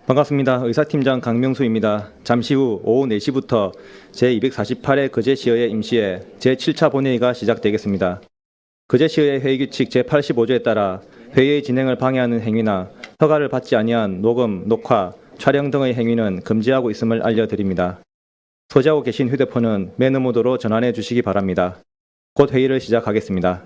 반갑습니다. 의사팀장 강명수입니다. 잠시 후 오후 4시부터 제248회 거제시의회 임시회 제7차 본회의가 시작되겠습니다. 거제시의회 회의규칙 제85조에 따라 회의의 진행을 방해하는 행위나 허가를 받지 아니한 녹음, 녹화, 촬영 등의 행위는 금지하고 있음을 알려드립니다. 소지하고 계신 휴대폰은 매너 모드로 전환해 주시기 바랍니다. 곧 회의를 시작하겠습니다.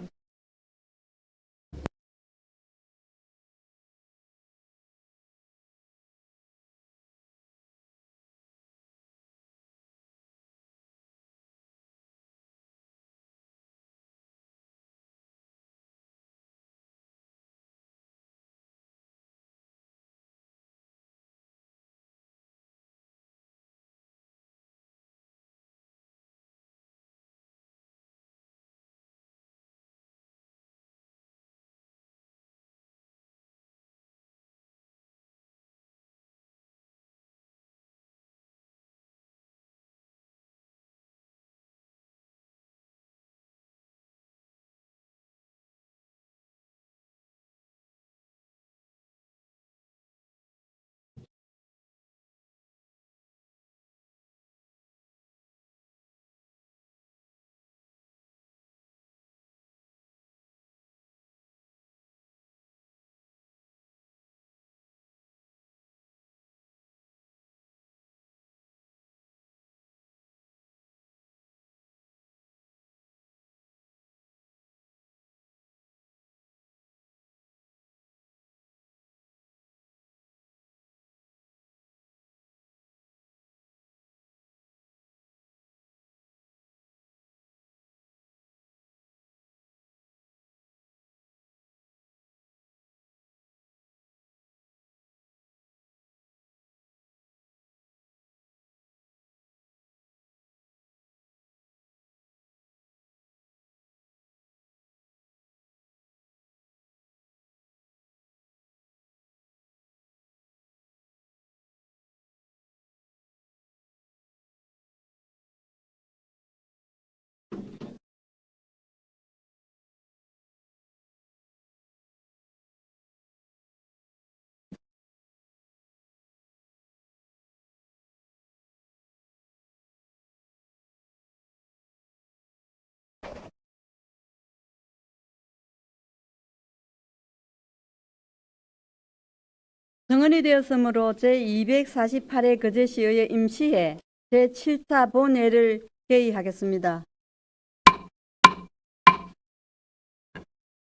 정언이 되었으므로 제248회 거제시의회 임시회 제7차 본회를 개의하겠습니다.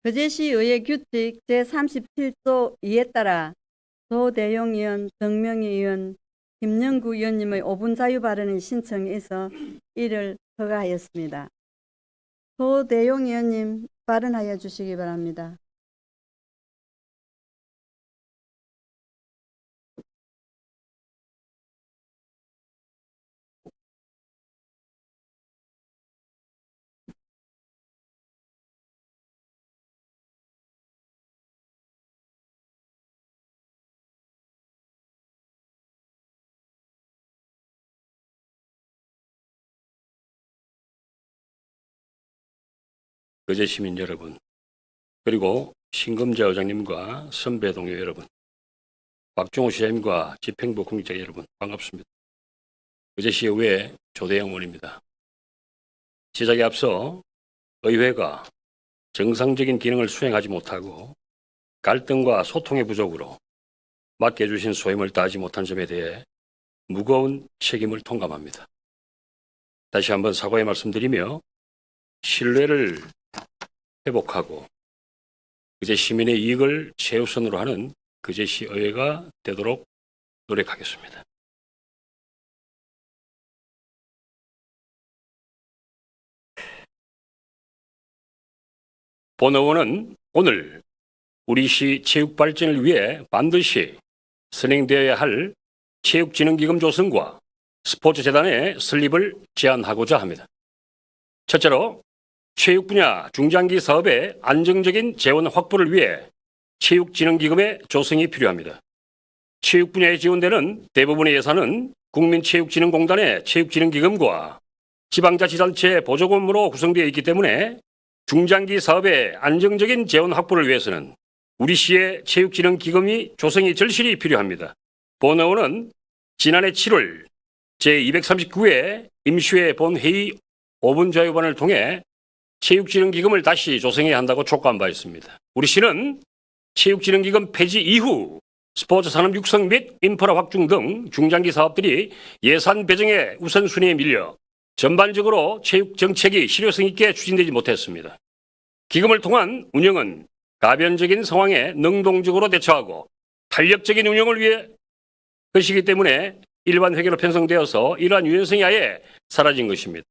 거제시의회 규칙 제37조 2에 따라 조대용 의원, 정명희 의원, 김영구 의원님의 5분 자유 발언의 신청에 있어 이를 허가하였습니다. 조대용 의원님 발언하여 주시기 바랍니다. 거제 시민 여러분, 그리고 신금자 의장님과 선배 동료 여러분, 박종호 시장님과 집행부 공직자 여러분, 반갑습니다. 거제시의회 조대영 의원입니다. 시작에 앞서 의회가 정상적인 기능을 수행하지 못하고 갈등과 소통의 부족으로 맡겨주신 소임을 다하지 못한 점에 대해 무거운 책임을 통감합니다. 다시 한번 사과의 말씀드리며 신뢰를 회복하고 거제 시민의 이익을 최우선으로 하는 거제시 의회가 되도록 노력하겠습니다. 본 의원은 오늘 우리 시 체육 발전을 위해 반드시 선행되어야 할 체육진흥기금 조성과 스포츠재단의 설립을 제안하고자 합니다. 첫째로 체육 분야 중장기 사업의 안정적인 재원 확보를 위해 체육진흥기금의 조성이 필요합니다. 체육 분야에 지원되는 대부분의 예산은 국민체육진흥공단의 체육진흥기금과 지방자치단체 보조금으로 구성되어 있기 때문에 중장기 사업의 안정적인 재원 확보를 위해서는 우리 시의 체육진흥기금이 조성이 절실히 필요합니다. 본의원은 지난해 7월 제239회 임시회 본회의 5분 자유반을 통해 체육진흥기금을 다시 조성해야 한다고 촉구한 바 있습니다. 우리 시는 체육진흥기금 폐지 이후 스포츠 산업 육성 및 인프라 확충 등 중장기 사업들이 예산 배정의 우선순위에 밀려 전반적으로 체육 정책이 실효성 있게 추진되지 못했습니다. 기금을 통한 운영은 가변적인 상황에 능동적으로 대처하고 탄력적인 운영을 위해 것이기 때문에 일반 회계로 편성되어서 이러한 유연성이 아예 사라진 것입니다.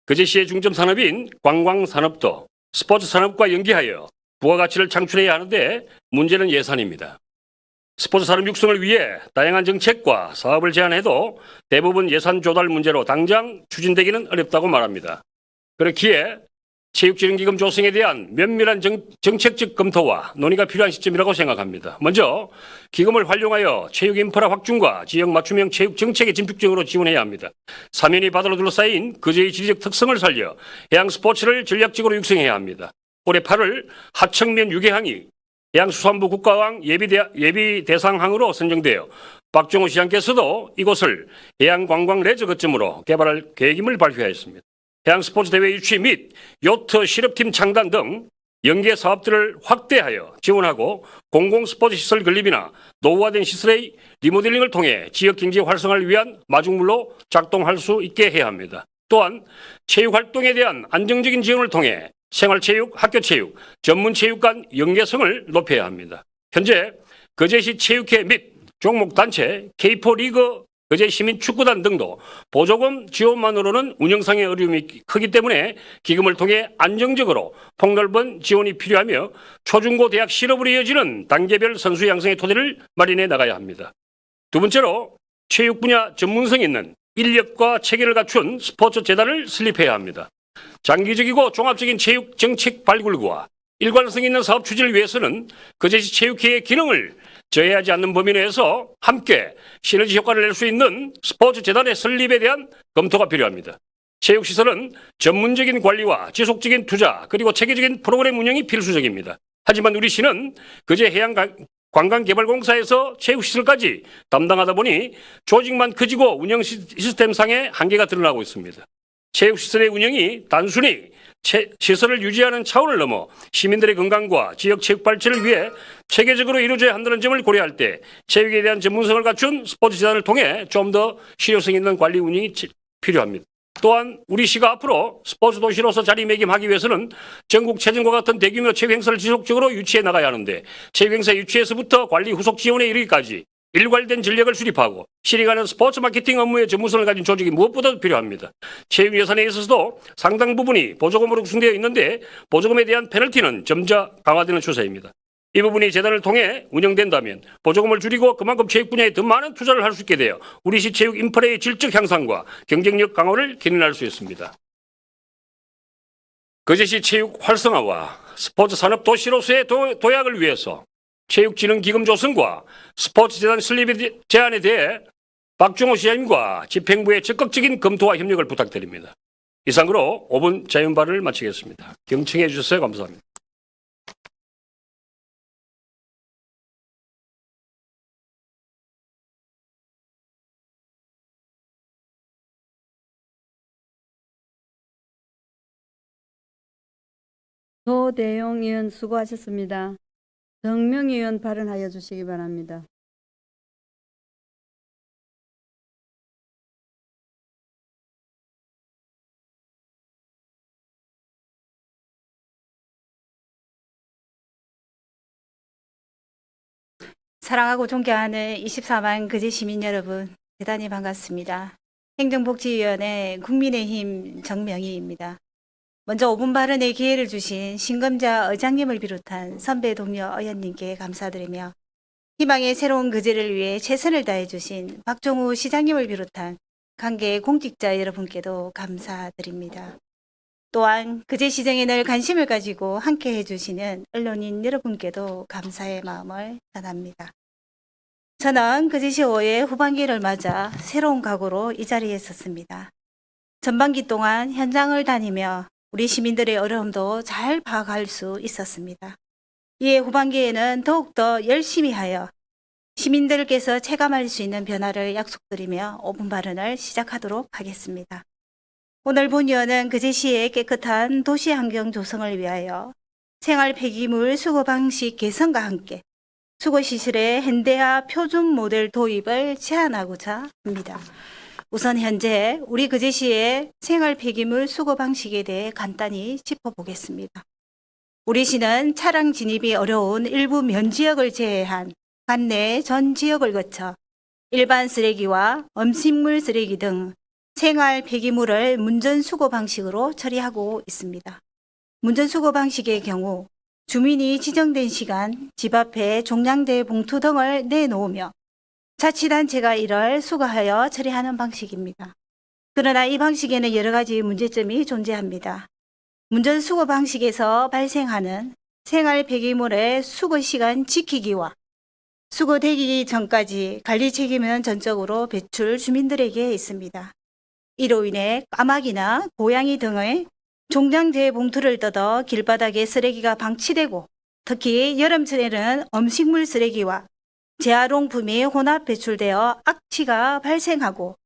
그제시의 중점 산업인 관광산업도 스포츠 산업과 연계하여 부가가치를 창출해야 하는데 문제는 예산입니다. 스포츠 산업 육성을 위해 다양한 정책과 사업을 제안해도 대부분 예산 조달 문제로 당장 추진되기는 어렵다고 말합니다. 그렇기에 체육진흥기금 조성에 대한 면밀한 정책적 검토와 논의가 필요한 시점이라고 생각합니다. 먼저 기금을 활용하여 체육 인프라 확충과 지역 맞춤형 체육 정책에 적극적으로 지원해야 합니다. 사면이 바다로 둘러싸인 그제의 지리적 특성을 살려 해양 스포츠를 전략적으로 육성해야 합니다. 올해 8월 하청면 유계항이 해양수산부 국가항 예비 대상항으로 선정되어 박정호 시장께서도 이곳을 해양관광 레저 거점으로 개발할 계획임을 발표하였습니다. 해양스포츠 대회 유치 및 요트 실업팀 창단 등 연계 사업들을 확대하여 지원하고 공공스포츠 시설 건립이나 노후화된 시설의 리모델링을 통해 지역 경제 활성화를 위한 마중물로 작동할 수 있게 해야 합니다. 또한 체육활동에 대한 안정적인 지원을 통해 생활체육, 학교체육, 전문체육 간 연계성을 높여야 합니다. 현재 거제시 체육회 및 종목단체, K4 리그, 거제시민축구단 등도 보조금 지원만으로는 운영상의 어려움이 크기 때문에 기금을 통해 안정적으로 폭넓은 지원이 필요하며 초중고 대학 실업으로 이어지는 단계별 선수 양성의 토대를 마련해 나가야 합니다. 두 번째로 체육 분야 전문성 있는 인력과 체계를 갖춘 스포츠 재단을 설립해야 합니다. 장기적이고 종합적인 체육 정책 발굴과 일관성 있는 사업 추진을 위해서는 거제시 체육회의 기능을 저해하지 않는 범위 내에서 함께 시너지 효과를 낼 수 있는 스포츠 재단의 설립에 대한 검토가 필요합니다. 체육시설은 전문적인 관리와 지속적인 투자 그리고 체계적인 프로그램 운영이 필수적입니다. 하지만 우리 시는 거제 해양관광개발공사에서 체육시설까지 담당하다 보니 조직만 커지고 운영 시스템상의 한계가 드러나고 있습니다. 체육시설의 운영이 단순히 시설을 유지하는 차원을 넘어 시민들의 건강과 지역 체육 발전을 위해 체계적으로 이루어져야 한다는 점을 고려할 때 체육에 대한 전문성을 갖춘 스포츠 재단을 통해 좀 더 실효성 있는 관리 운영이 필요합니다. 또한 우리 시가 앞으로 스포츠 도시로서 자리매김하기 위해서는 전국 체전과 같은 대규모 체육 행사를 지속적으로 유치해 나가야 하는데 체육 행사 유치에서부터 관리 후속 지원에 이르기까지 일괄된 전략을 수립하고 실행하는 스포츠 마케팅 업무의 전문성을 가진 조직이 무엇보다도 필요합니다. 체육 예산에 있어서도 상당 부분이 보조금으로 구성되어 있는데 보조금에 대한 페널티는 점차 강화되는 추세입니다. 이 부분이 재단을 통해 운영된다면 보조금을 줄이고 그만큼 체육 분야에 더 많은 투자를 할 수 있게 되어 우리 시 체육 인프라의 질적 향상과 경쟁력 강화를 견인할 수 있습니다. 거제시 체육 활성화와 스포츠 산업 도시로서의 도약을 위해서 체육진흥기금 조성과 스포츠재단 설립 제안에 대해 박정호 시장님과 집행부의 적극적인 검토와 협력을 부탁드립니다. 이상으로 5분 자연발언을 마치겠습니다. 경청해 주셔서 감사합니다. 조대용 의원 수고하셨습니다. 정명 의원 발언하여 주시기 바랍니다. 사랑하고 존경하는 24만 거제 시민 여러분, 대단히 반갑습니다. 행정복지위원회 국민의힘 정명희입니다. 먼저 5분 발언의 기회를 주신 신검자 의장님을 비롯한 선배 동료 의원님께 감사드리며 희망의 새로운 거제를 위해 최선을 다해 주신 박종우 시장님을 비롯한 관계 공직자 여러분께도 감사드립니다. 또한 거제시정에 늘 관심을 가지고 함께 해주시는 언론인 여러분께도 감사의 마음을 전합니다. 저는 거제시 5회 후반기를 맞아 새로운 각오로 이 자리에 섰습니다. 전반기 동안 현장을 다니며 우리 시민들의 어려움도 잘 파악할 수 있었습니다. 이에 후반기에는 더욱더 열심히 하여 시민들께서 체감할 수 있는 변화를 약속드리며 5분 발언을 시작하도록 하겠습니다. 오늘 본의원은 그제시의 깨끗한 도시 환경 조성을 위하여 생활 폐기물 수거 방식 개선과 함께 수거 시설의 현대화 표준 모델 도입을 제안하고자 합니다. 우선 현재 우리 그제시의 생활 폐기물 수거 방식에 대해 간단히 짚어보겠습니다. 우리 시는 차량 진입이 어려운 일부 면지역을 제외한 관내 전 지역을 거쳐 일반 쓰레기와 음식물 쓰레기 등 생활 폐기물을 문전수거 방식으로 처리하고 있습니다. 문전수거 방식의 경우 주민이 지정된 시간 집 앞에 종량제 봉투 등을 내놓으며 자치단체가 이를 수거하여 처리하는 방식입니다. 그러나 이 방식에는 여러 가지 문제점이 존재합니다. 문전수거 방식에서 발생하는 생활 폐기물의 수거 시간 지키기와 수거되기 전까지 관리 책임은 전적으로 배출 주민들에게 있습니다. 이로 인해 까마귀나 고양이 등의 종량제 봉투를 뜯어 길바닥에 쓰레기가 방치되고 특히 여름철에는 음식물 쓰레기와 재활용품이 혼합 배출되어 악취가 발생하고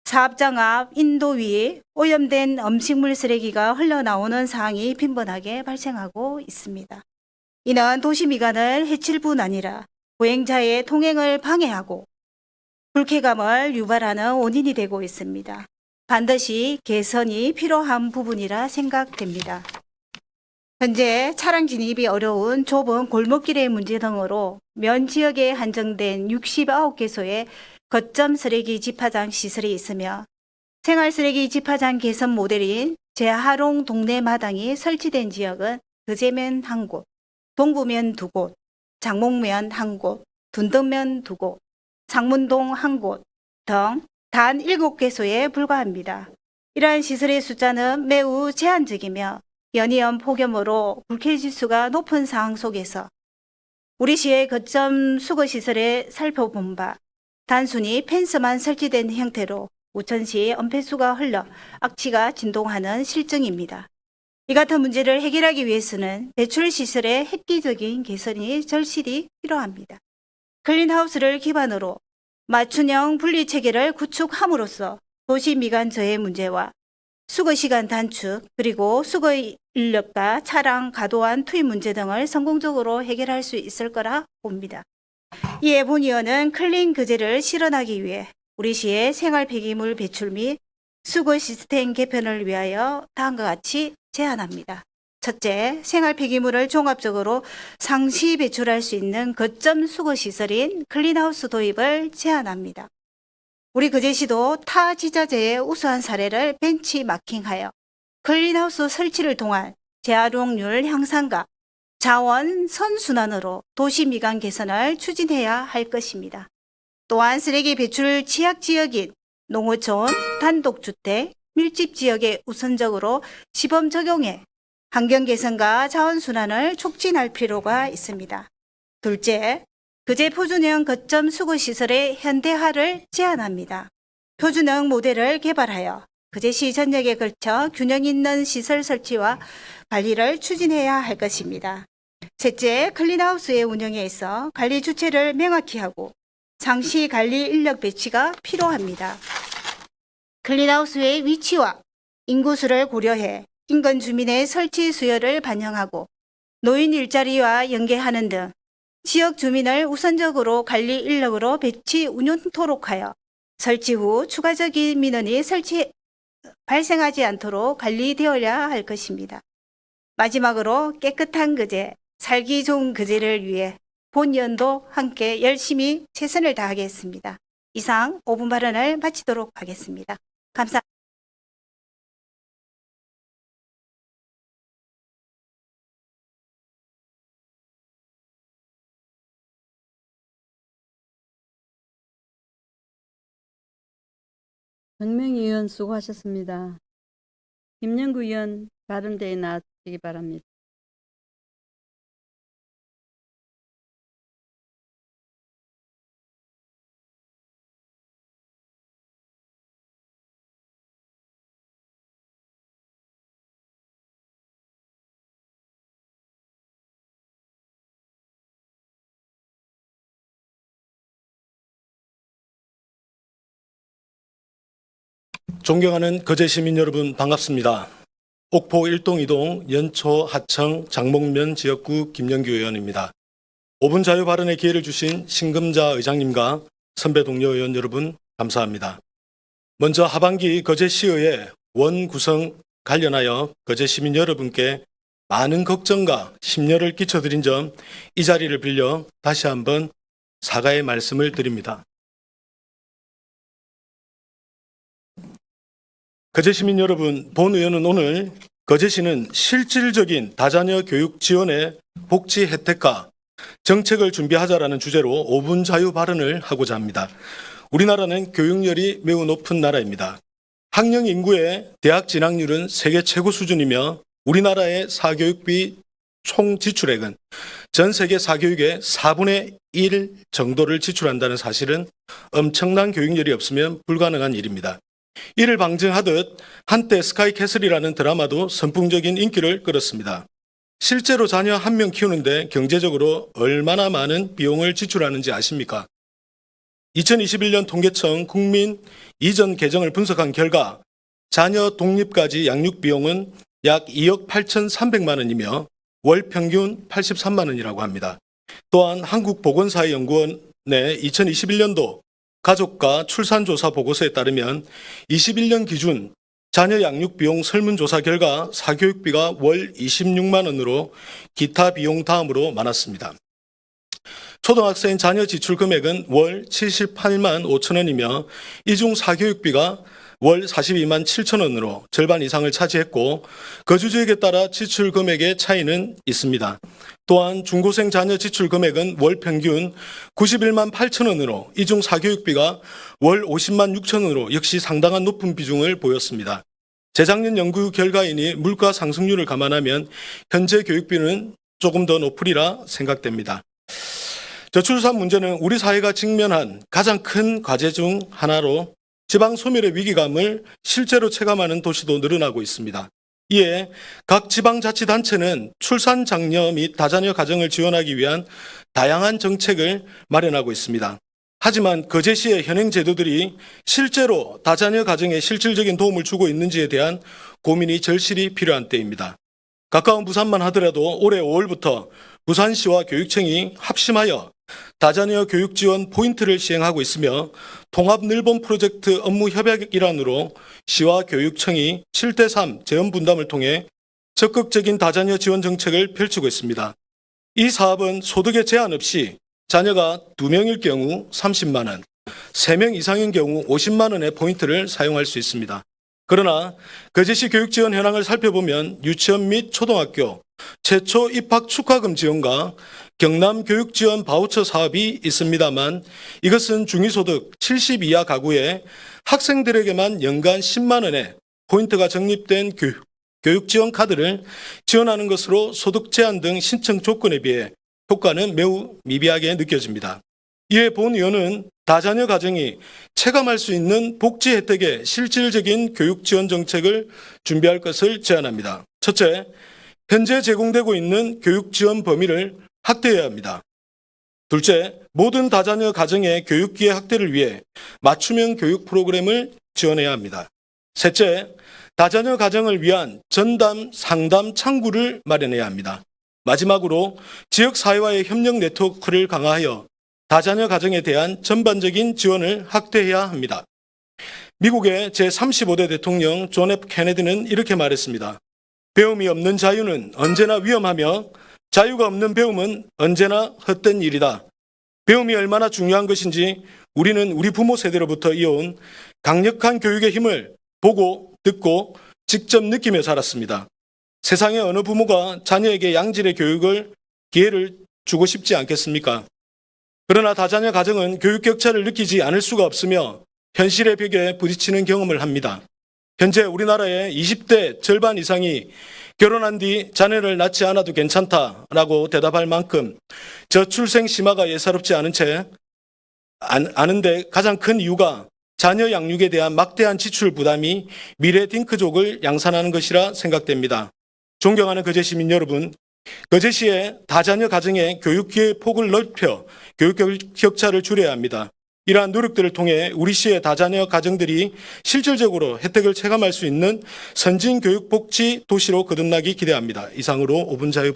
사업장 앞 인도 위 오염된 음식물 쓰레기가 흘러나오는 상황이 빈번하게 발생하고 있습니다. 이는 도시 미관을 해칠 뿐 아니라 보행자의 통행을 방해하고 불쾌감을 유발하는 원인이 되고 있습니다. 반드시 개선이 필요한 부분이라 생각됩니다. 현재 차량 진입이 어려운 좁은 골목길의 문제 등으로 면 지역에 한정된 69개소의 거점 쓰레기 집화장 시설이 있으며 생활 쓰레기 집화장 개선 모델인 재활용 동네 마당이 설치된 지역은 그제면 한 곳, 동부면 두 곳, 장목면 한 곳, 둔덕면 두 곳, 상문동 한 곳 등 단 7개소에 불과합니다. 이러한 시설의 숫자는 매우 제한적이며 연이은 폭염으로 불쾌지수가 높은 상황 속에서 우리 시의 거점 수거시설에 살펴본 바 단순히 펜스만 설치된 형태로 우천시 은폐수가 흘러 악취가 진동하는 실정입니다. 이 같은 문제를 해결하기 위해서는 배출시설의 획기적인 개선이 절실히 필요합니다. 클린하우스를 기반으로 맞춤형 분리체계를 구축함으로써 도시 미관 저해 문제와 수거시간 단축 그리고 수거 인력과 차량 과도한 투입 문제 등을 성공적으로 해결할 수 있을 거라 봅니다. 이에 본의원은 클린 그제를 실현하기 위해 우리 시의 생활 폐기물 배출 및 수거 시스템 개편을 위하여 다음과 같이 제안합니다. 첫째, 생활 폐기물을 종합적으로 상시 배출할 수 있는 거점 수거 시설인 클린하우스 도입을 제안합니다. 우리 그제시도 타 지자체의 우수한 사례를 벤치마킹하여 클린하우스 설치를 통한 재활용률 향상과 자원 선순환으로 도시 미관 개선을 추진해야 할 것입니다. 또한 쓰레기 배출 취약 지역인 농어촌, 단독주택, 밀집 지역에 우선적으로 시범 적용해 환경 개선과 자원 순환을 촉진할 필요가 있습니다. 둘째, 그제 표준형 거점 수거 시설의 현대화를 제안합니다. 표준형 모델을 개발하여 그제시 전역에 걸쳐 균형 있는 시설 설치와 관리를 추진해야 할 것입니다. 셋째, 클린하우스의 운영에 있어 관리 주체를 명확히 하고 상시 관리 인력 배치가 필요합니다. 클린하우스의 위치와 인구수를 고려해 인근 주민의 설치 수요를 반영하고 노인 일자리와 연계하는 등 지역 주민을 우선적으로 관리 인력으로 배치 운영토록 하여 설치 후 추가적인 민원이 발생하지 않도록 관리되어야 할 것입니다. 마지막으로 깨끗한 그제, 살기 좋은 그제를 위해 본연도 함께 열심히 최선을 다하겠습니다. 이상 5분 발언을 마치도록 하겠습니다. 감사합니다. 정명희 의원 수고하셨습니다. 김영구 의원 발언대에 나와주시기 바랍니다. 존경하는 거제 시민 여러분 반갑습니다. 옥포 1동 2동 연초 하청 장목면 지역구 김영규 의원입니다. 5분 자유 발언의 기회를 주신 신금자 의장님과 선배 동료 의원 여러분 감사합니다. 먼저 하반기 거제시의회 원 구성 관련하여 거제 시민 여러분께 많은 걱정과 심려를 끼쳐드린 점 이 자리를 빌려 다시 한번 사과의 말씀을 드립니다. 거제 시민 여러분, 본 의원은 오늘 거제시는 실질적인 다자녀 교육 지원의 복지 혜택과 정책을 준비하자라는 주제로 5분 자유 발언을 하고자 합니다. 우리나라는 교육열이 매우 높은 나라입니다. 학령 인구의 대학 진학률은 세계 최고 수준이며 우리나라의 사교육비 총 지출액은 전 세계 사교육의 4분의 1 정도를 지출한다는 사실은 엄청난 교육열이 없으면 불가능한 일입니다. 이를 방증하듯 한때 스카이캐슬이라는 드라마도 선풍적인 인기를 끌었습니다. 실제로 자녀 한 명 키우는데 경제적으로 얼마나 많은 비용을 지출하는지 아십니까? 2021년 통계청 국민 이전 계정을 분석한 결과 자녀 독립까지 양육 비용은 약 2억 8,300만 원이며 월 평균 83만 원이라고 합니다. 또한 한국보건사회연구원의 2021년도 가족과 출산조사 보고서에 따르면 21년 기준 자녀 양육 비용 설문조사 결과 사교육비가 월 26만 원으로 기타 비용 다음으로 많았습니다. 초등학생 자녀 지출 금액은 월 78만 5천 원이며 이 중 사교육비가 월 42만 7천 원으로 절반 이상을 차지했고 거주지역에 따라 지출 금액의 차이는 있습니다. 또한 중고생 자녀 지출 금액은 월 평균 91만 8천 원으로 이 중 사교육비가 월 50만 6천 원으로 역시 상당한 높은 비중을 보였습니다. 재작년 연구 결과이니 물가 상승률을 감안하면 현재 교육비는 조금 더 높으리라 생각됩니다. 저출산 문제는 우리 사회가 직면한 가장 큰 과제 중 하나로 지방 소멸의 위기감을 실제로 체감하는 도시도 늘어나고 있습니다. 이에 각 지방자치단체는 출산 장려 및 다자녀 가정을 지원하기 위한 다양한 정책을 마련하고 있습니다. 하지만 거제시의 현행 제도들이 실제로 다자녀 가정에 실질적인 도움을 주고 있는지에 대한 고민이 절실히 필요한 때입니다. 가까운 부산만 하더라도 올해 5월부터 부산시와 교육청이 합심하여 다자녀 교육 지원 포인트를 시행하고 있으며 통합 늘본 프로젝트 업무 협약 일환으로 시와 교육청이 7대3 재원 분담을 통해 적극적인 다자녀 지원 정책을 펼치고 있습니다. 이 사업은 소득에 제한 없이 자녀가 2명일 경우 30만 원, 3명 이상인 경우 50만 원의 포인트를 사용할 수 있습니다. 그러나 거제시 교육 지원 현황을 살펴보면 유치원 및 초등학교 최초 입학 축하금 지원과 경남 교육 지원 바우처 사업이 있습니다만 이것은 중위소득 70 이하 가구의 학생들에게만 연간 10만 원의 포인트가 적립된 교육 지원 카드를 지원하는 것으로 소득 제한 등 신청 조건에 비해 효과는 매우 미비하게 느껴집니다. 이에 본 의원은 다자녀 가정이 체감할 수 있는 복지 혜택의 실질적인 교육 지원 정책을 준비할 것을 제안합니다. 첫째, 현재 제공되고 있는 교육 지원 범위를 확대해야 합니다. 둘째, 모든 다자녀 가정의 교육기회 확대를 위해 맞춤형 교육 프로그램을 지원해야 합니다. 셋째, 다자녀 가정을 위한 전담, 상담 창구를 마련해야 합니다. 마지막으로 지역사회와의 협력 네트워크를 강화하여 다자녀 가정에 대한 전반적인 지원을 확대해야 합니다. 미국의 제35대 대통령 존 F 케네디는 이렇게 말했습니다. 배움이 없는 자유는 언제나 위험하며 자유가 없는 배움은 언제나 헛된 일이다. 배움이 얼마나 중요한 것인지 우리는 우리 부모 세대로부터 이어온 강력한 교육의 힘을 보고 듣고 직접 느끼며 자랐습니다. 세상의 어느 부모가 자녀에게 양질의 교육을 기회를 주고 싶지 않겠습니까? 그러나 다자녀 가정은 교육 격차를 느끼지 않을 수가 없으며 현실의 벽에 부딪히는 경험을 합니다. 현재 우리나라의 20대 절반 이상이 결혼한 뒤 자녀를 낳지 않아도 괜찮다라고 대답할 만큼 저출생 심화가 예사롭지 않은데 가장 큰 이유가 자녀 양육에 대한 막대한 지출 부담이 미래 딩크족을 양산하는 것이라 생각됩니다. 존경하는 거제 시민 여러분, 거제시의 다자녀 가정의 교육 기회 폭을 넓혀 교육 격차를 줄여야 합니다. 이러한 노력들을 통해 우리 시의 다자녀 가정들이 실질적으로 혜택을 체감할 수 있는 선진교육복지 도시로 거듭나기 기대합니다. 이상으로 5분 자유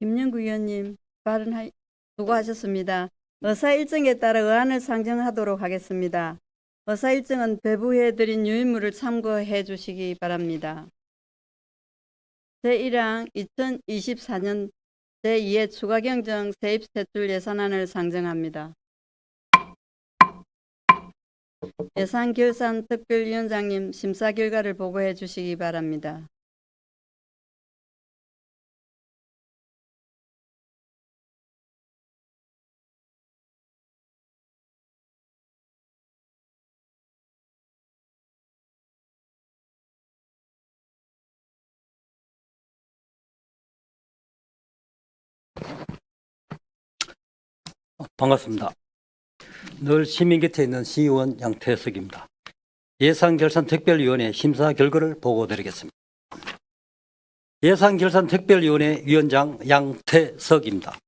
김영구 의원님 수고하셨습니다. 의사 일정에 따라 의안을 상정하도록 하겠습니다. 의사 일정은 배부해드린 유인물을 참고해 주시기 바랍니다. 제1항 2024년 제2회 추가경정 세입세출 예산안을 상정합니다. 예산결산특별위원장님 심사 결과를 보고해 주시기 바랍니다. 반갑습니다. 늘 시민 곁에 있는 시의원 양태석입니다. 예산결산특별위원회 심사 결과를 보고드리겠습니다. 예산결산특별위원회 위원장 양태석입니다.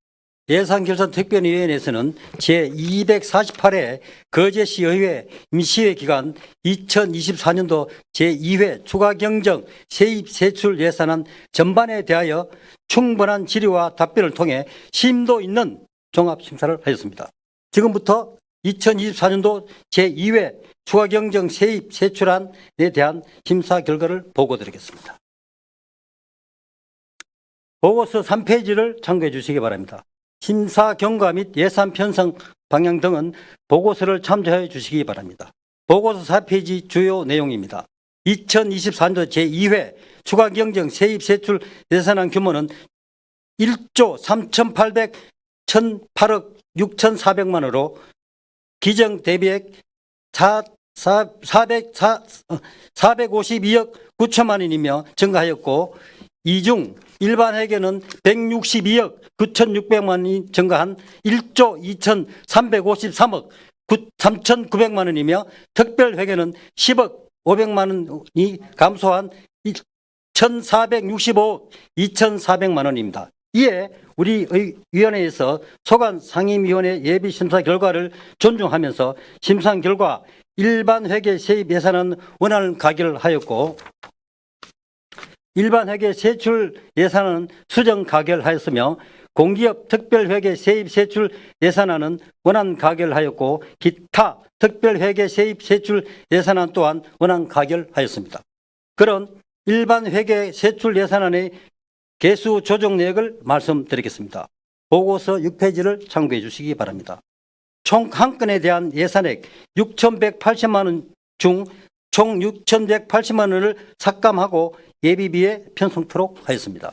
예산결산특별위원회에서는 제248회 거제시의회 임시회 기간 2024년도 제2회 추가경정 세입세출 예산안 전반에 대하여 충분한 질의와 답변을 통해 심도 있는 종합심사를 하였습니다. 지금부터 2024년도 제2회 추가경정 세입세출안에 대한 심사 결과를 보고드리겠습니다. 보고서 3페이지를 참고해 주시기 바랍니다. 심사 경과 및 예산 편성 방향 등은 보고서를 참조해 주시기 바랍니다. 보고서 4페이지 주요 내용입니다. 2024년도 제2회 추가경정 세입세출 예산안 규모는 1조 3,800억 6,400만 원으로 기정 대비액 452억 9천만 원이며 증가하였고 이중 일반 회계는 162억 9,600만 원이 증가한 1조 2,353억 3,900만 원이며 특별 회계는 10억 500만 원이 감소한 1,465억 2,400만 원입니다. 이에 우리 위원회에서 소관 상임위원회 예비심사 결과를 존중하면서 심사 결과 일반 회계 세입 예산은 원활 가결하였고 일반 회계 세출 예산은 수정 가결하였으며 공기업 특별회계 세입 세출 예산안은 원안 가결하였고 기타 특별회계 세입 세출 예산안 또한 원안 가결하였습니다. 그런 일반 회계 세출 예산안의 개수 조정 내역을 말씀드리겠습니다. 보고서 6페이지를 참고해 주시기 바랍니다. 총 한 건에 대한 예산액 6,180만 원 중 총 6,180만 원을 삭감하고 예비비에 편성토록 하였습니다.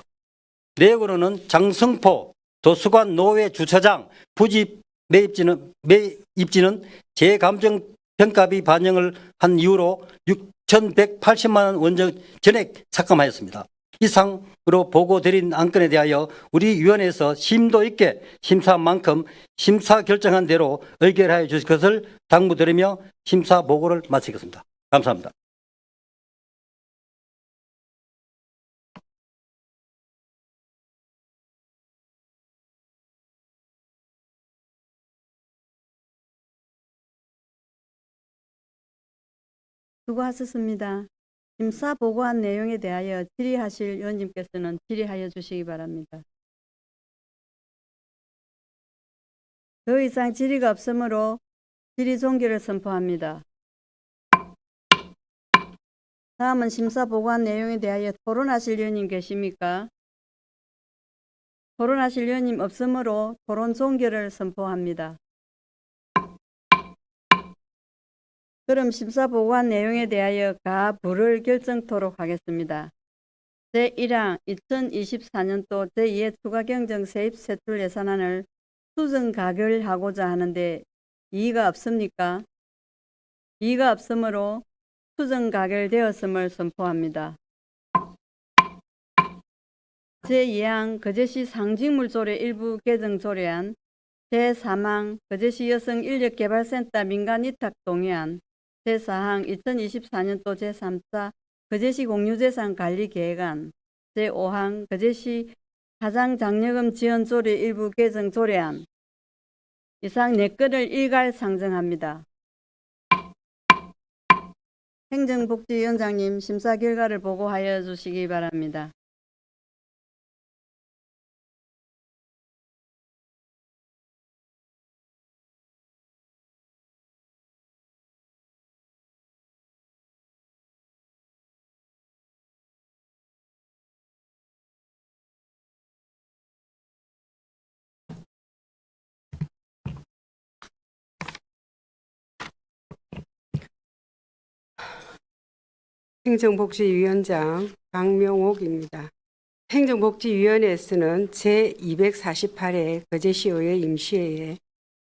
내역으로는 장성포 도서관 노회 주차장 부지 매입지는 재감정평가비 반영을 한 이후로 6,180만 원 원정 전액 삭감하였습니다. 이상으로 보고드린 안건에 대하여 우리 위원회에서 심도 있게 심사한 만큼 심사 결정한 대로 의결하여 주실 것을 당부드리며 심사 보고를 마치겠습니다. 감사합니다. 수고하셨습니다. 심사 보고한 내용에 대하여 질의하실 의원님께서는 질의하여 주시기 바랍니다. 더 이상 질의가 없으므로 질의 종결을 선포합니다. 다음은 심사 보고한 내용에 대하여 토론하실 의원님 계십니까? 토론하실 의원님 없으므로 토론 종결을 선포합니다. 그럼 심사 보고한 내용에 대하여 가불을 결정토록 하겠습니다. 제1항 2024년도 제2회 추가경정 세입세출 예산안을 수정 가결하고자 하는데 이의가 없습니까? 이의가 없으므로 수정 가결되었음을 선포합니다. 제2항 거제시 상징물 조례 일부 개정 조례안 제3항 거제시 여성인력개발센터 민간위탁 동의안, 제4항 2024년도 제3차 거제시 공유재산 관리계획안, 제5항 거제시 가장장려금 지원 조례 일부 개정 조례안, 이상 4건을 일괄 상정합니다. 행정복지위원장님, 심사 결과를 보고하여 주시기 바랍니다. 행정복지위원장 박명옥입니다. 행정복지위원회에서는 제248회 거제시의회 임시회에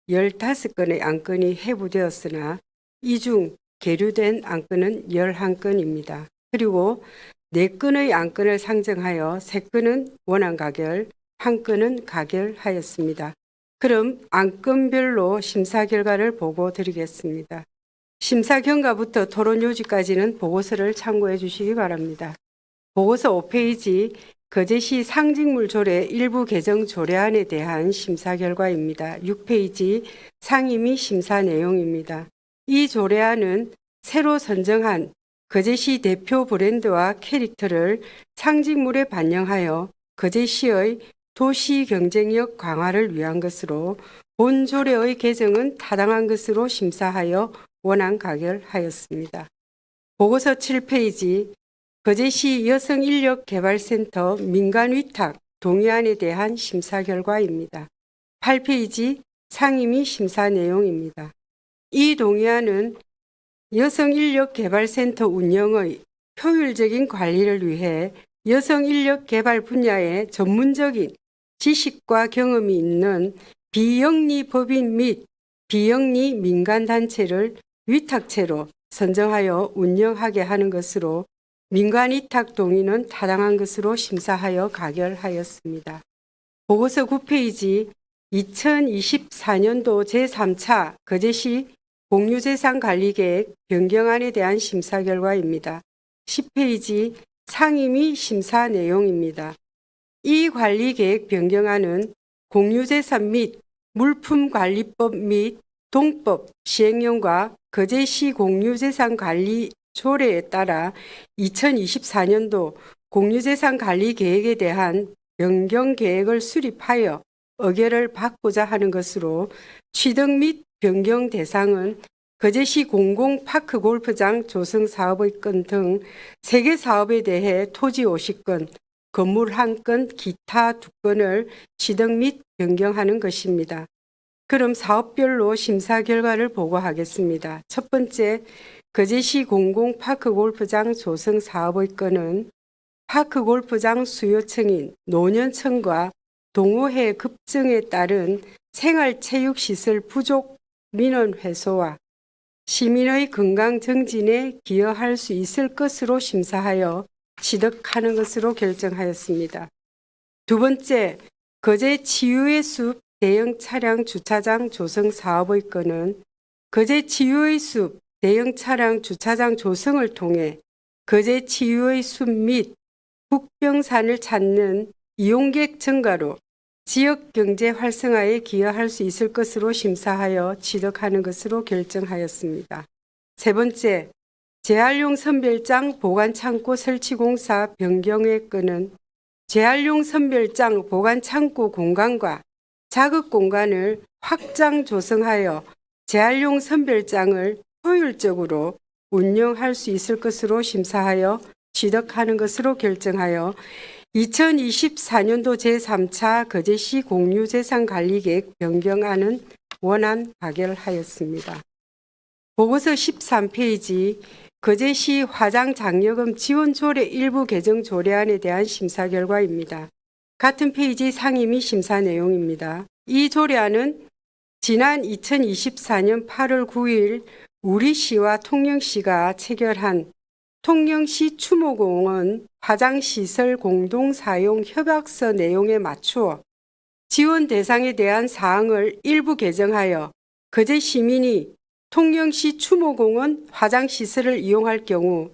15건의 안건이 회부되었으나 이 중 계류된 안건은 11건입니다. 그리고 4건의 안건을 상정하여 3건은 원안 가결, 1건은 가결하였습니다. 그럼 안건별로 심사 결과를 보고 드리겠습니다. 심사 경과부터 토론 요지까지는 보고서를 참고해 주시기 바랍니다. 보고서 5페이지 거제시 상징물 조례 일부 개정 조례안에 대한 심사 결과입니다. 6페이지 상임위 심사 내용입니다. 이 조례안은 새로 선정한 거제시 대표 브랜드와 캐릭터를 상징물에 반영하여 거제시의 도시 경쟁력 강화를 위한 것으로 본 조례의 개정은 타당한 것으로 심사하여 원안 가결하였습니다. 보고서 7페이지 거제시 여성인력개발센터 민간위탁 동의안에 대한 심사 결과입니다. 8페이지 상임위 심사 내용입니다. 이 동의안은 여성인력개발센터 운영의 효율적인 관리를 위해 여성인력개발 분야에 전문적인 지식과 경험이 있는 비영리 법인 및 비영리 민간단체를 위탁체로 선정하여 운영하게 하는 것으로 민간위탁 동의는 타당한 것으로 심사하여 가결하였습니다. 보고서 9페이지 2024년도 제3차 거제시 공유재산관리계획 변경안에 대한 심사 결과입니다. 10페이지 상임위 심사 내용입니다. 이 관리계획 변경안은 공유재산 및 물품관리법 및 동법 시행령과 거제시 공유재산관리 조례에 따라 2024년도 공유재산관리계획에 대한 변경 계획을 수립하여 의결을 받고자 하는 것으로 취득 및 변경 대상은 거제시 공공파크골프장 조성 사업의 건 등 3개 사업에 대해 토지 50건, 건물 1건, 기타 2건을 취득 및 변경하는 것입니다. 그럼 사업별로 심사 결과를 보고하겠습니다. 첫 번째, 거제시 공공파크골프장 조성 사업의 건은 파크골프장 수요층인 노년층과 동호회 급증에 따른 생활체육시설 부족 민원 해소와 시민의 건강 정진에 기여할 수 있을 것으로 심사하여 취득하는 것으로 결정하였습니다. 두 번째, 거제 치유의 숲 대형 차량 주차장 조성 사업의 건은 거제 치유의 숲 대형 차량 주차장 조성을 통해 거제 치유의 숲 및 북병산을 찾는 이용객 증가로 지역 경제 활성화에 기여할 수 있을 것으로 심사하여 취득하는 것으로 결정하였습니다. 세 번째, 재활용 선별장 보관창고 설치공사 변경의 건은 재활용 선별장 보관창고 공간과 자극 공간을 확장 조성하여 재활용 선별장을 효율적으로 운영할 수 있을 것으로 심사하여 취득하는 것으로 결정하여 2024년도 제3차 거제시 공유재산관리계획 변경안은 원안 가결하였습니다. 보고서 13페이지 거제시 화장장려금 지원조례 일부 개정 조례안에 대한 심사 결과입니다. 같은 페이지 상임위 심사 내용입니다. 이 조례안은 지난 2024년 8월 9일 우리시와 통영시가 체결한 통영시 추모공원 화장시설 공동사용 협약서 내용에 맞추어 지원 대상에 대한 사항을 일부 개정하여 거제 시민이 통영시 추모공원 화장시설을 이용할 경우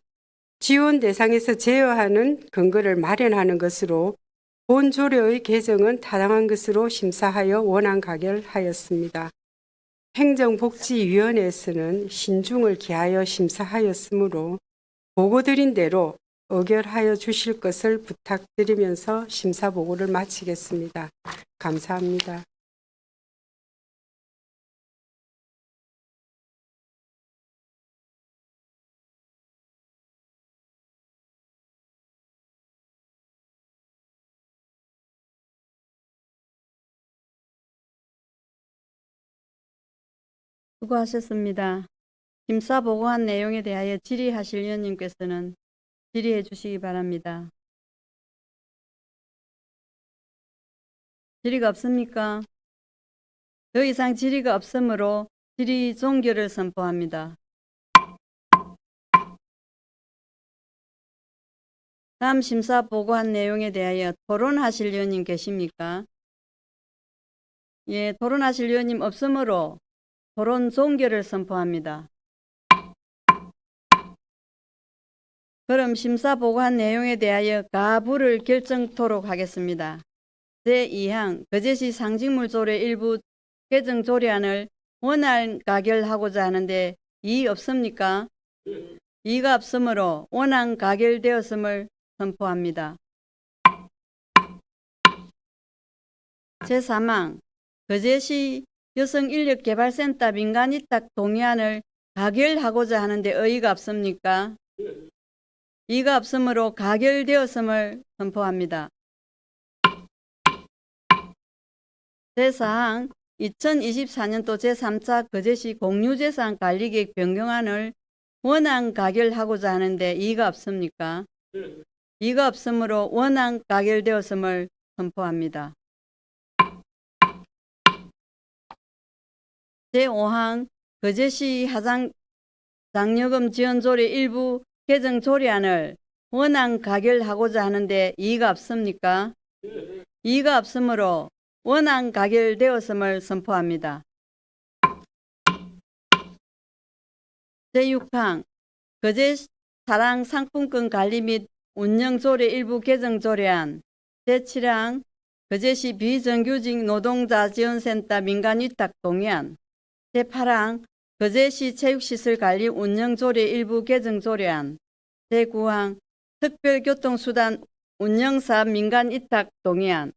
지원 대상에서 제어하는 근거를 마련하는 것으로 본 조례의 개정은 타당한 것으로 심사하여 원안 가결하였습니다. 행정복지위원회에서는 신중을 기하여 심사하였으므로 보고드린 대로 의결하여 주실 것을 부탁드리면서 심사 보고를 마치겠습니다. 감사합니다. 수고하셨습니다. 심사 보고한 내용에 대하여 질의하실 위원님께서는 질의해 주시기 바랍니다. 질의가 없습니까? 더 이상 질의가 없으므로 질의 종결을 선포합니다. 다음 심사 보고한 내용에 대하여 토론하실 위원님 계십니까? 예, 토론하실 위원님 없으므로 토론 종결을 선포합니다. 그럼 심사 보고한 내용에 대하여 가부를 결정토록 하겠습니다. 제2항 거제시 상징물 조례 일부 개정 조례안을 원안 가결하고자 하는데 이의 없습니까? 이의가 없으므로 원안 가결되었음을 선포합니다. 제3항 거제시 여성인력개발센터 민간위탁 동의안을 가결하고자 하는데 의의가 없습니까? 이의가 없으므로 가결되었음을 선포합니다. 제4항 2024년도 제3차 거제시 공유재산 관리계획 변경안을 원안 가결하고자 하는데 이의가 없습니까? 이의가 없으므로 원안 가결되었음을 선포합니다. 제5항 거제시 하장 장려금 지원조례 일부 개정 조례안을 원안 가결하고자 하는데 이의가 없습니까? 이의가 없으므로 원안 가결되었음을 선포합니다. 제6항 거제시 사랑 상품권 관리 및 운영 조례 일부 개정 조례안 제7항 거제시 비정규직 노동자 지원센터 민간위탁 동의안 제8항 거제시 체육시설 관리 운영 조례 일부 개정 조례안 제9항 특별교통수단 운영사업 민간위탁 동의안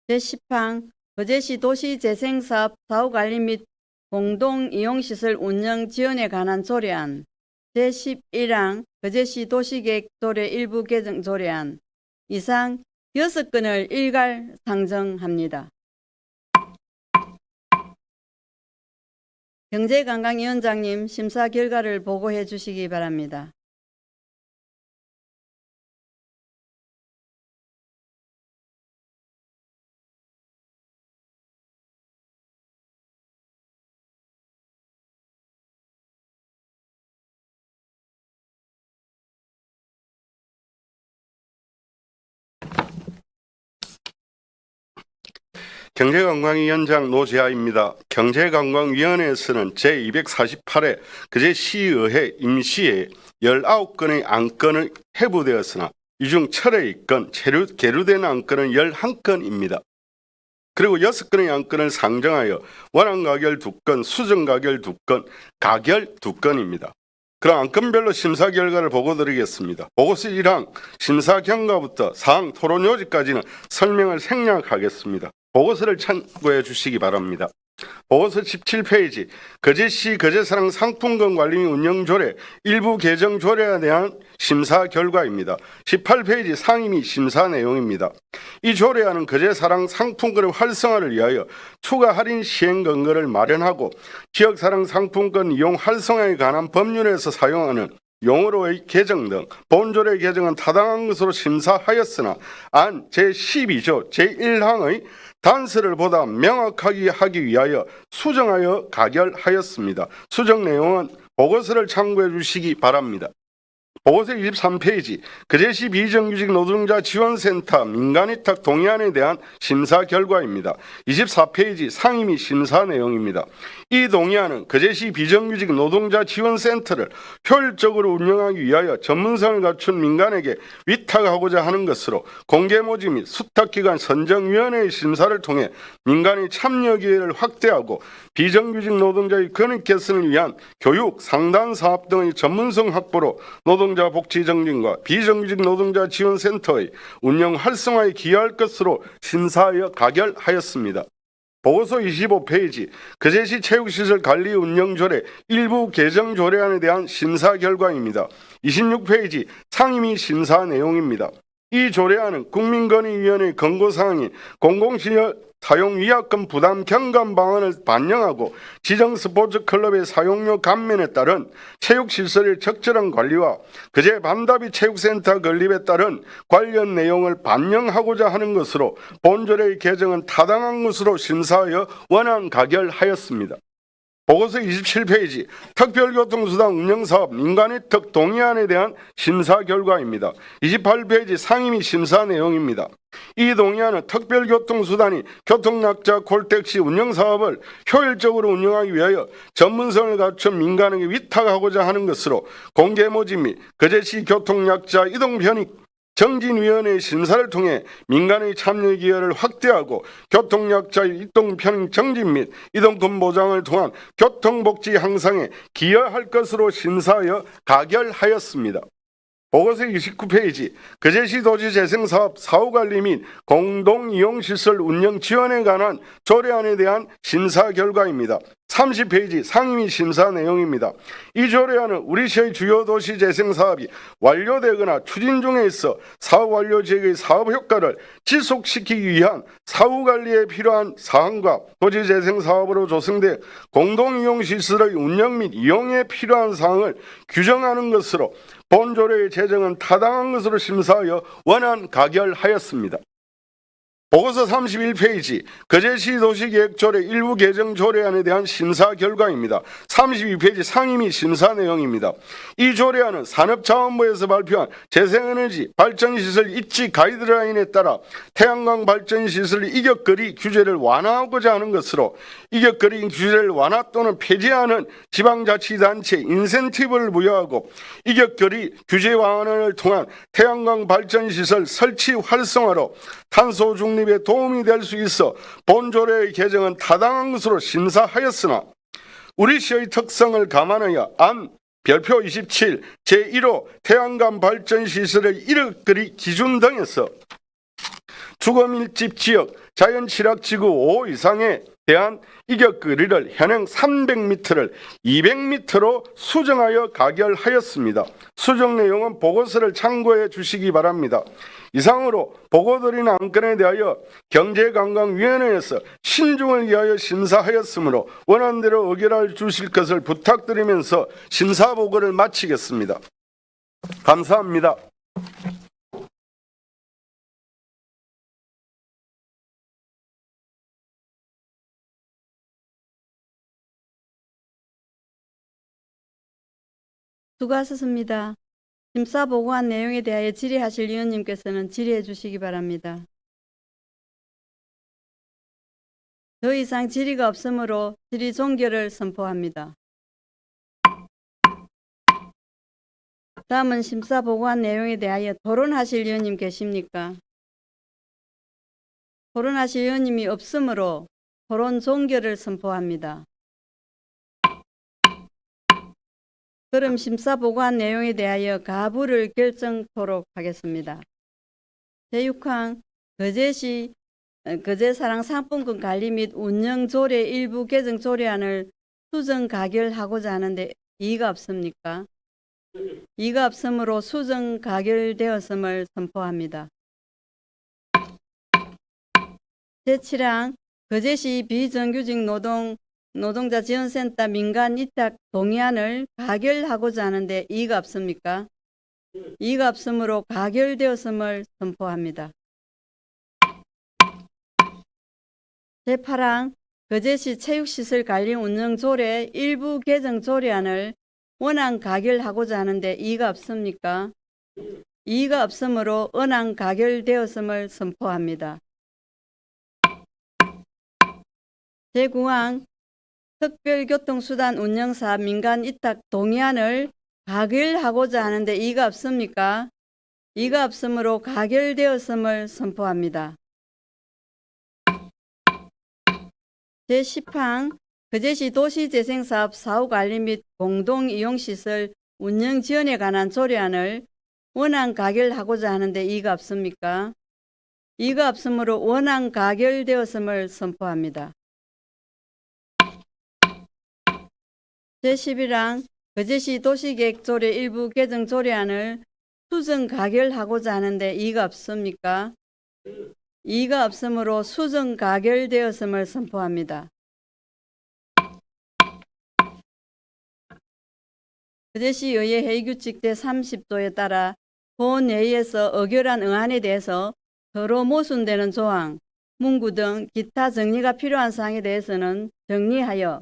제10항 거제시 도시재생사업 사후관리 및 공동이용시설 운영 지원에 관한 조례안 제11항 거제시 도시계획 조례 일부 개정 조례안 이상 6건을 일괄 상정합니다. 경제관광위원장님 심사 결과를 보고해 주시기 바랍니다. 경제관광위원장 노재하입니다. 경제관광위원회에서는 제248회 거제시의회 임시에 19건의 안건을 회부되었으나 이 중 철회 2건, 계류된 안건은 11건입니다. 그리고 6건의 안건을 상정하여 원안 가결 2건, 수정 가결 2건, 가결 2건입니다. 그럼 안건별로 심사 결과를 보고드리겠습니다. 보고서 1항 심사 경과부터 4항 토론 요지까지는 설명을 생략하겠습니다. 보고서를 참고해 주시기 바랍니다. 보고서 17페이지 거제시 거제사랑 상품권 관리 및 운영 조례 일부 개정 조례에 대한 심사 결과입니다. 18페이지 상임 및 심사 내용입니다. 이 조례안은 거제사랑 상품권의 활성화를 위하여 추가 할인 시행 근거를 마련하고 지역사랑 상품권 이용 활성화에 관한 법률에서 사용하는 용어로의 개정 등 본조례 개정은 타당한 것으로 심사하였으나 안 제12조 제1항의 단서를 보다 명확하게 하기 위하여 수정하여 가결하였습니다. 수정 내용은 보고서를 참고해 주시기 바랍니다. 보고서 23페이지 거제시 비정규직 노동자 지원센터 민간위탁 동의안에 대한 심사 결과입니다. 24페이지 상임위 심사 내용입니다. 이 동의안은 거제시 비정규직 노동자 지원센터를 효율적으로 운영하기 위하여 전문성을 갖춘 민간에게 위탁하고자 하는 것으로 공개 모집 및 수탁기관 선정위원회의 심사를 통해 민간의 참여 기회를 확대하고 비정규직 노동자의 권익 개선을 위한 교육, 상담 사업 등의 전문성 확보로 노동자 복지 정진과 비정규직 노동자 지원센터의 운영 활성화에 기여할 것으로 심사하여 가결하였습니다. 보고서 25페이지 거제시 체육시설 관리 운영조례 일부 개정 조례안에 대한 심사 결과입니다. 26페이지 상임위 심사 내용입니다. 이 조례안은 국민권익위원회 권고사항인 공공시설 사용 위약금 부담 경감 방안을 반영하고 지정 스포츠 클럽의 사용료 감면에 따른 체육시설의 적절한 관리와 그제 반다비 체육센터 건립에 따른 관련 내용을 반영하고자 하는 것으로 본조례의 개정은 타당한 것으로 심사하여 원안 가결하였습니다. 보고서 27페이지 특별교통수단 운영사업 민간위탁 동의안에 대한 심사 결과입니다. 28페이지 상임위 심사 내용입니다. 이 동의안은 특별교통수단이 교통약자 콜택시 운영사업을 효율적으로 운영하기 위하여 전문성을 갖춘 민간에게 위탁하고자 하는 것으로 공개 모집 및 거제시 교통약자 이동편익 정진위원회의 심사를 통해 민간의 참여 기회를 확대하고 교통약자의 이동편익 정진 및 이동권 보장을 통한 교통복지 향상에 기여할 것으로 심사하여 가결하였습니다. 보고서 29페이지 거제시 도시재생사업 사후관리 및 공동이용시설 운영 지원에 관한 조례안에 대한 심사 결과입니다. 30페이지 상임위 심사 내용입니다. 이 조례안은 우리시의 주요 도시 재생 사업이 완료되거나 추진 중에 있어 사업 완료 지역의 사업 효과를 지속시키기 위한 사후 관리에 필요한 사항과 도시 재생 사업으로 조성돼 공동이용 시설의 운영 및 이용에 필요한 사항을 규정하는 것으로 본 조례의 제정은 타당한 것으로 심사하여 원안 가결하였습니다. 보고서 31페이지 거제시 도시계획조례 일부 개정 조례안에 대한 심사 결과입니다. 32페이지 상임위 심사 내용입니다. 이 조례안은 산업자원부에서 발표한 재생에너지 발전시설 입지 가이드라인에 따라 태양광 발전시설 이격거리 규제를 완화하고자 하는 것으로 이격거리 규제를 완화 또는 폐지하는 지방자치단체에 인센티브를 부여하고 이격거리 규제 완화를 통한 태양광 발전시설 설치 활성화로 탄소 중립에 도움이 될 수 있어 본 조례의 개정은 타당한 것으로 심사하였으나 우리시의 특성을 감안하여 안 별표 27 제1호 태양광 발전시설의 이력거리 기준 등에서 주거밀집 지역 자연취락지구 5 이상에 대한 이격거리를 현행 300m를 200m로 수정하여 가결하였습니다. 수정 내용은 보고서를 참고해 주시기 바랍니다. 이상으로 보고드린 안건에 대하여 경제관광위원회에서 신중을 위하여 심사하였으므로 원안대로 의결해 주실 것을 부탁드리면서 심사보고를 마치겠습니다. 감사합니다. 수고하셨습니다. 심사 보고한 내용에 대하여 질의하실 위원님께서는 질의해 주시기 바랍니다. 더 이상 질의가 없으므로 질의 종결을 선포합니다. 다음은 심사 보고한 내용에 대하여 토론하실 위원님 계십니까? 토론하실 위원님이 없으므로 토론 종결을 선포합니다. 그럼 심사 보고한 내용에 대하여 가부를 결정토록 하겠습니다. 제6항 거제시 거제사랑 상품권 관리 및 운영 조례 일부 개정 조례안을 수정 가결하고자 하는데 이의가 없습니까? 이의가 없으므로 수정 가결되었음을 선포합니다. 제7항 거제시 비정규직 노동자 지원센터 민간 위탁 동의안을 가결하고자 하는데 이의가 없습니까? 이의가 없으므로 가결되었음을 선포합니다. 제8항 거제시 체육시설 관리 운영 조례 일부 개정 조례안을 원안 가결하고자 하는데 이의가 없습니까? 이의가 없으므로 원안 가결되었음을 선포합니다. 제9항 특별교통수단 운영사 민간 위탁 동의안을 가결하고자 하는데 이의가 없습니까? 이의가 없으므로 가결되었음을 선포합니다. 제10항 거제시 도시재생사업 사후관리 및 공동이용시설 운영 지원에 관한 조례안을 원안 가결하고자 하는데 이의가 없습니까? 이의가 없으므로 원안 가결되었음을 선포합니다. 제11항 거제시 도시계획조례 일부 개정 조례안을 수정 가결하고자 하는데 이의가 없습니까? 이의가 없으므로 수정 가결되었음을 선포합니다. 거제시의회 회의규칙 제30조에 따라 본회의에서 의결한 의안에 대해서 서로 모순되는 조항, 문구 등 기타 정리가 필요한 사항에 대해서는 정리하여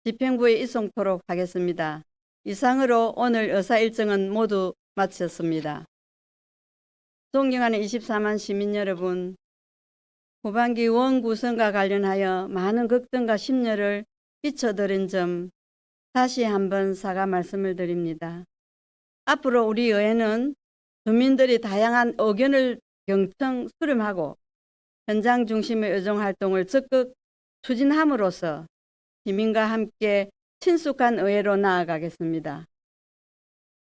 집행부에 이송토록 하겠습니다. 이상으로 오늘 의사 일정은 모두 마쳤습니다. 존경하는 24만 시민 여러분, 후반기 원구성과 관련하여 많은 걱정과 심려를 끼쳐드린 점 다시 한번 사과 말씀을 드립니다. 앞으로 우리 의회는 주민들이 다양한 의견을 경청 수렴하고 현장 중심의 의정활동을 적극 추진함으로써 시민과 함께 친숙한 의회로 나아가겠습니다.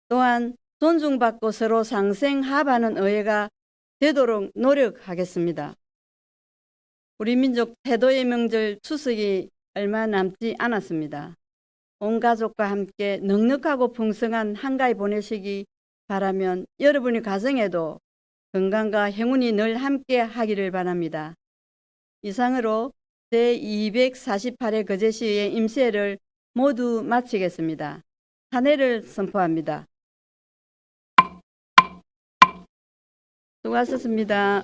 또한 존중받고 서로 상생합하는 의회가 되도록 노력하겠습니다. 우리 민족 태도의 명절 추석이 얼마 남지 않았습니다. 온 가족과 함께 넉넉하고 풍성한 한가위 보내시기 바라면 여러분의 가정에도 건강과 행운이 늘 함께 하기를 바랍니다. 이상으로 제248회 거제시의 임시회를 모두 마치겠습니다. 탄핵을 선포합니다. 수고하셨습니다.